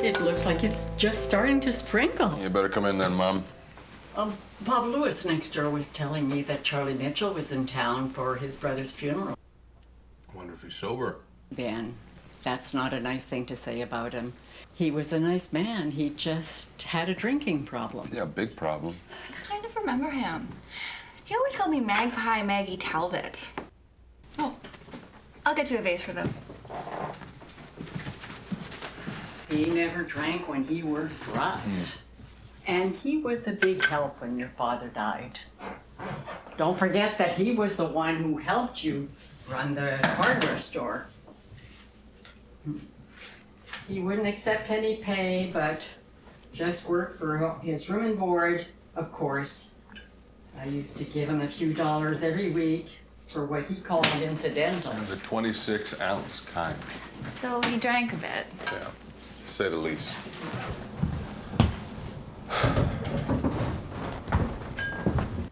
It looks like it's just starting to sprinkle. You better come in then, Mom. Bob Lewis next door was telling me that Charlie Mitchell was in town for his brother's funeral. I wonder if he's sober. Ben, that's not a nice thing to say about him. He was a nice man. He just had a drinking problem. Yeah, big problem. I kind of remember him. He always called me Magpie Maggie Talbot. Oh, I'll get you a vase for those. He never drank when he worked for us. And he was a big help when your father died. Don't forget that he was the one who helped you run the hardware store. He wouldn't accept any pay, but just worked for his room and board, of course. I used to give him a few dollars every week for what he called incidentals. The 26-ounce kind. So he drank a bit. Yeah, to say the least.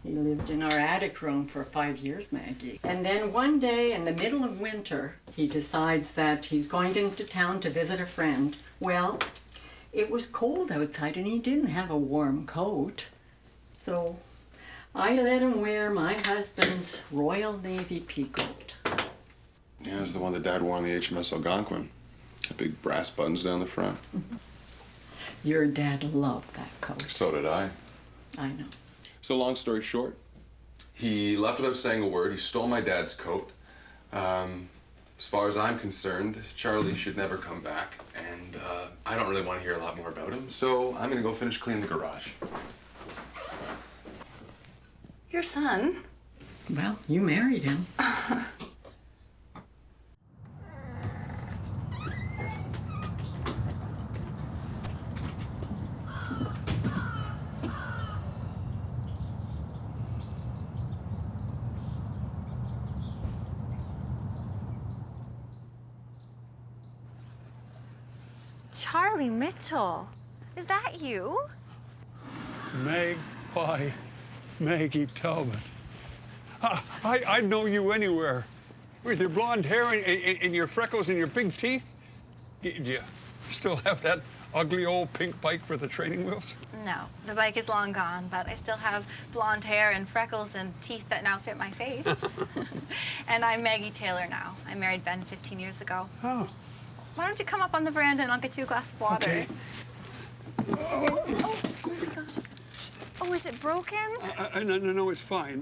He lived in our attic room for 5 years, Maggie. And then one day in the middle of winter, he decides that he's going into town to visit a friend. Well, it was cold outside and he didn't have a warm coat. So I let him wear my husband's Royal Navy peacoat. Yeah, it's the one that Dad wore on the HMS Algonquin. The big brass buttons down the front. Your dad loved that coat. So did I. I know. So long story short, he left without saying a word. He stole my dad's coat. As far as I'm concerned, Charlie should never come back. And I don't really want to hear a lot more about him. So I'm going to go finish cleaning the garage. Your son? Well, you married him. Charlie Mitchell. Is that you? Magpie Maggie Talbot. I'd know you anywhere. With your blonde hair and your freckles and your big teeth. Do you still have that ugly old pink bike for the training wheels? No, the bike is long gone, but I still have blonde hair and freckles and teeth that now fit my face. And I'm Maggie Taylor now. I married Ben 15 years ago. Oh. Why don't you come up on the veranda and I'll get you a glass of water? Okay. Oh my gosh. Oh, is it broken? No, it's fine.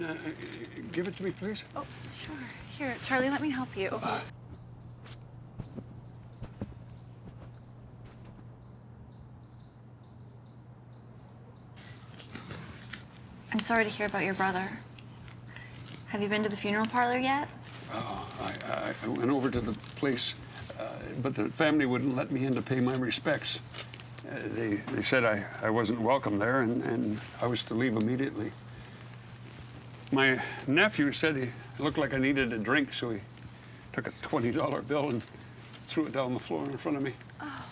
Give it to me, please. Oh, sure. Here, Charlie, let me help you. I'm sorry to hear about your brother. Have you been to the funeral parlor yet? I went over to the place, but the family wouldn't let me in to pay my respects. They said I wasn't welcome there and I was to leave immediately. My nephew said he looked like I needed a drink, so he took a $20 bill and threw it down the floor in front of me. Oh.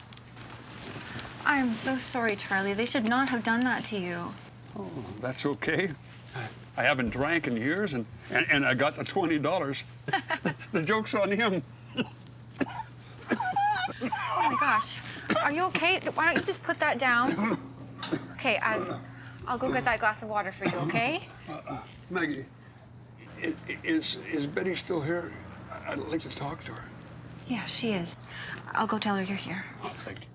I'm so sorry, Charlie. They should not have done that to you. Oh, that's okay. I haven't drank in years, and I got the $20. The joke's on him. Oh my gosh. Are you okay? Why don't you just put that down? Okay, I'll go get that glass of water for you, okay? Maggie, is Betty still here? I'd like to talk to her. Yeah, she is. I'll go tell her you're here. Oh, thank you.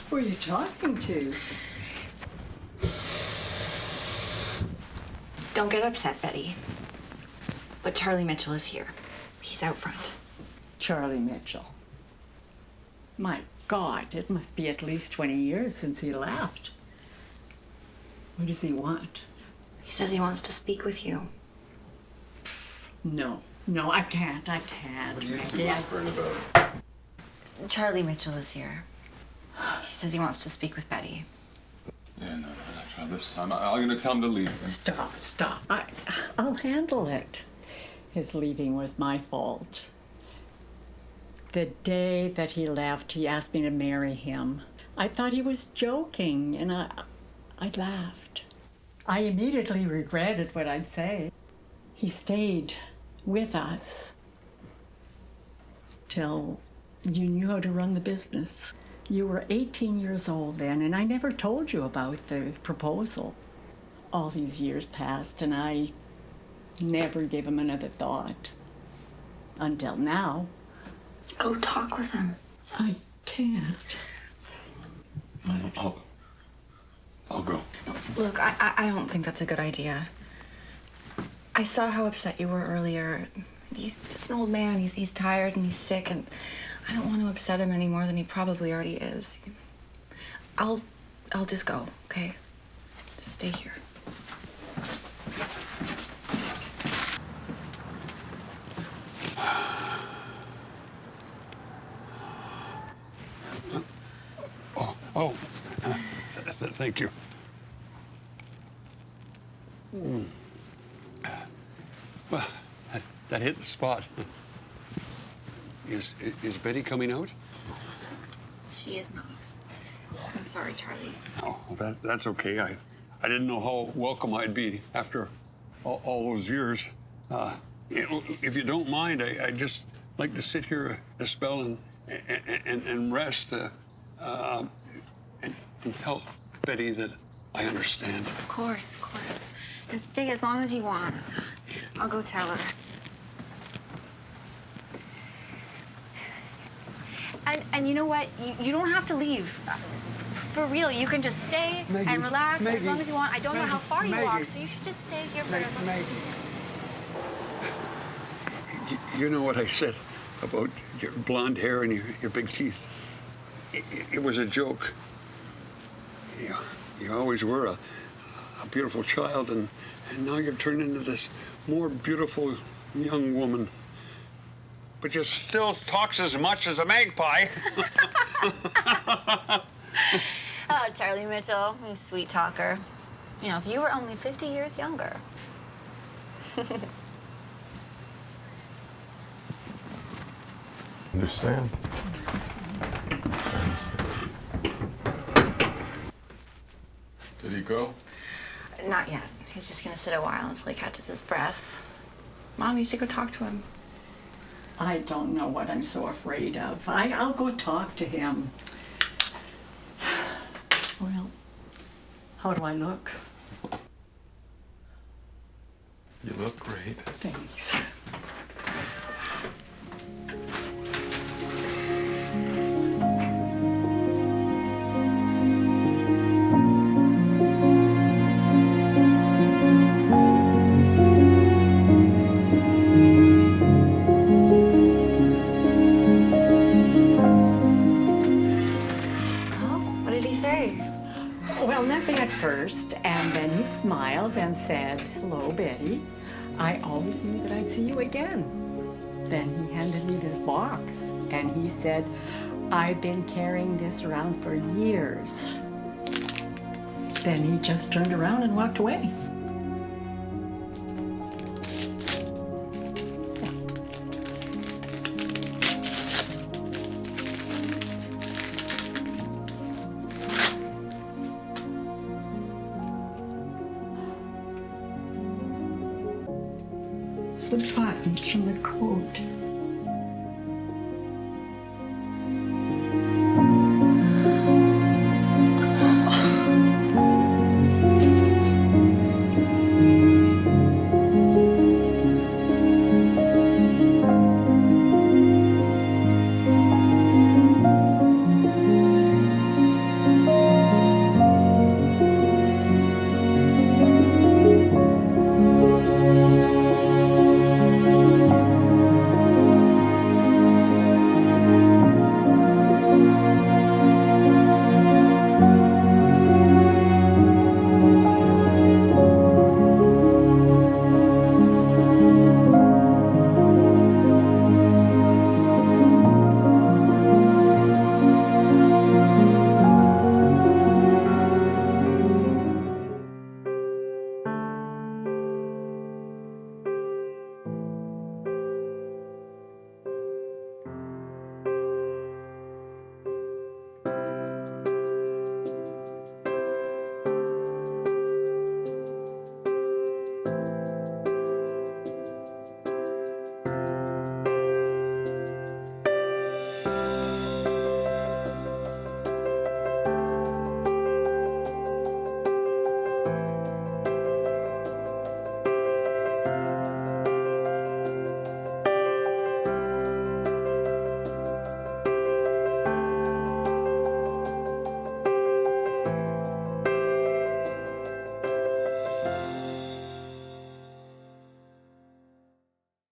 Who are you talking to? Don't get upset, Betty. But Charlie Mitchell is here. He's out front. Charlie Mitchell. My God, it must be at least 20 years since he left. What does he want? He says he wants to speak with you. No, I can't. What are you two whispering about? Charlie Mitchell is here. He says he wants to speak with Betty. Yeah, no, not this time. I'm gonna tell him to leave. Stop. I'll handle it. His leaving was my fault. The day that he left, he asked me to marry him. I thought he was joking, and I laughed. I immediately regretted what I'd say. He stayed with us till You knew how to run the business. You were 18 years old then, and I never told you about the proposal. All these years passed, and I never gave him another thought. Until now. Go talk with him. I can't. I'll go. Look, I don't think that's a good idea. I saw how upset you were earlier. He's just an old man. He's tired and he's sick, and I don't want to upset him any more than he probably already is. I'll just go, okay? Just stay here. Thank you. Well, that hit the spot. Is Betty coming out? She is not. I'm sorry, Charlie. Oh, that's okay. I didn't know how welcome I'd be after all those years. If you don't mind, I'd just like to sit here a spell and rest and tell Betty that I understand. Of course, of course. Just stay as long as you want. I'll go tell her. And you know what? You don't have to leave. For real, you can just stay and relax as long as you want. I don't know how far you walk, so you should just stay here for as long as you know what I said about your blonde hair and your big teeth? It was a joke. You always were a beautiful child, and now you've turned into this more beautiful young woman. But you still talks as much as a magpie. Oh, Charlie Mitchell, you sweet talker. You know, if you were only 50 years younger. Understand. Did he go? Not yet. He's just gonna sit a while until he catches his breath. Mom, you should go talk to him. I don't know what I'm so afraid of. I'll go talk to him. Well, how do I look? You look great. Thanks. What did he say? Well, nothing at first, and then he smiled and said, "Hello, Betty. I always knew that I'd see you again." Then he handed me this box, and he said, "I've been carrying this around for years." Then he just turned around and walked away. The buttons from the coat.